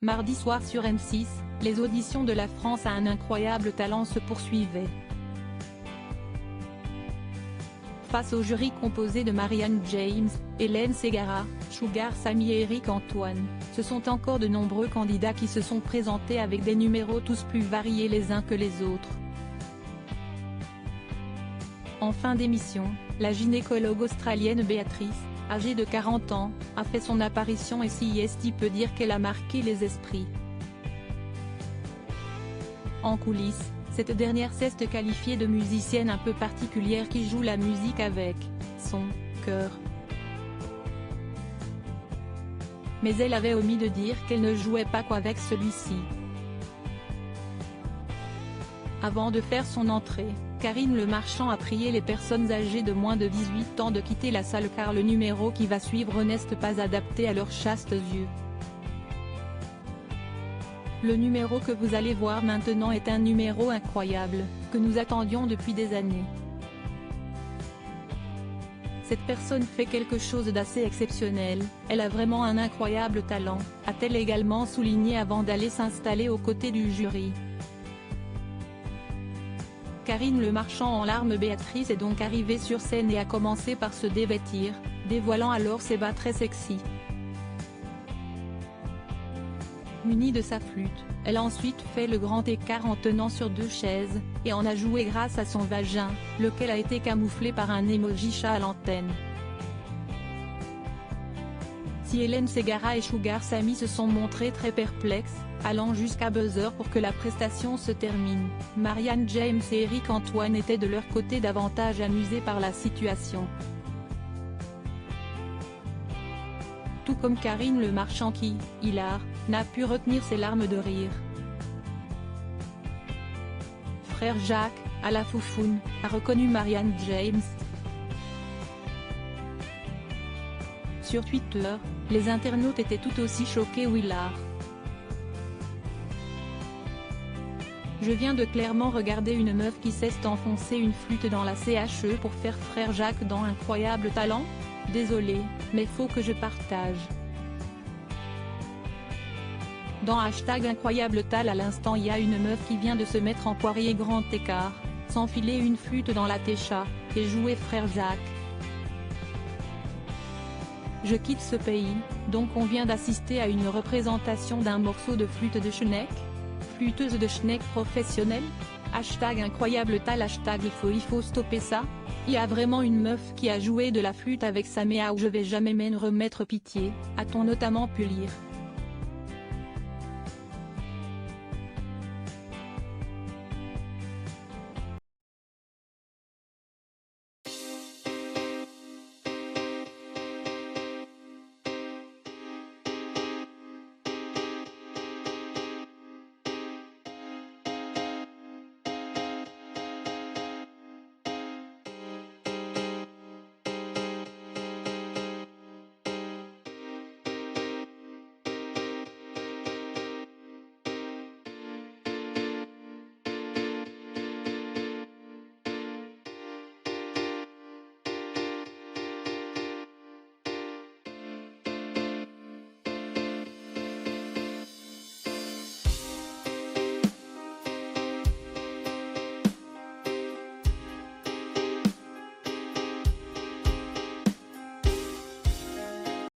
Mardi soir sur M6, les auditions de La France a un incroyable talent se poursuivaient. Face au jury composé de Marianne James, Hélène Ségara, Sugar Sammy et Eric Antoine, ce sont encore de nombreux candidats qui se sont présentés avec des numéros tous plus variés les uns que les autres. En fin d'émission, la gynécologue australienne Béatrice, âgée de 40 ans, a fait son apparition et CIST peut dire qu'elle a marqué les esprits. En coulisses, cette dernière s'est qualifiée de musicienne un peu particulière qui joue la musique avec son cœur. Mais elle avait omis de dire qu'elle ne jouait pas qu'avec celui-ci. Avant de faire son entrée, Karine Le Marchand a prié les personnes âgées de moins de 18 ans de quitter la salle car le numéro qui va suivre n'est pas adapté à leurs chastes yeux. Le numéro que vous allez voir maintenant est un numéro incroyable, que nous attendions depuis des années. Cette personne fait quelque chose d'assez exceptionnel, elle a vraiment un incroyable talent, a-t-elle également souligné avant d'aller s'installer aux côtés du jury. Karine Le Marchand en larmes. Béatrice est donc arrivée sur scène et a commencé par se dévêtir, dévoilant alors ses bas très sexy. Munie de sa flûte, elle a ensuite fait le grand écart en tenant sur deux chaises, et en a joué grâce à son vagin, lequel a été camouflé par un emoji chat à l'antenne. Si Hélène Ségara et Sugar Sammy se sont montrés très perplexes, allant jusqu'à buzzer pour que la prestation se termine, Marianne James et Eric Antoine étaient de leur côté davantage amusés par la situation. Tout comme Karine Le Marchand qui, hilar, n'a pu retenir ses larmes de rire. Frère Jacques, à la foufoune, a reconnu Marianne James. Sur Twitter, les internautes étaient tout aussi choqués ou hilars. Je viens de clairement regarder une meuf qui s'est enfoncé une flûte dans la CHE pour faire Frère Jacques dans Incroyable Talent. Désolé, mais faut que je partage. Dans #Incroyable Talent à l'instant il y a une meuf qui vient de se mettre en poirier grand écart, s'enfiler une flûte dans la técha, et jouer Frère Jacques. Je quitte ce pays, donc on vient d'assister à une représentation d'un morceau de flûte de Schneck. Flûteuse de Schneck professionnelle ? #Incroyable Talent il faut stopper ça. Il y a vraiment une meuf qui a joué de la flûte avec sa méa où je vais jamais me remettre pitié, a-t-on notamment pu lire.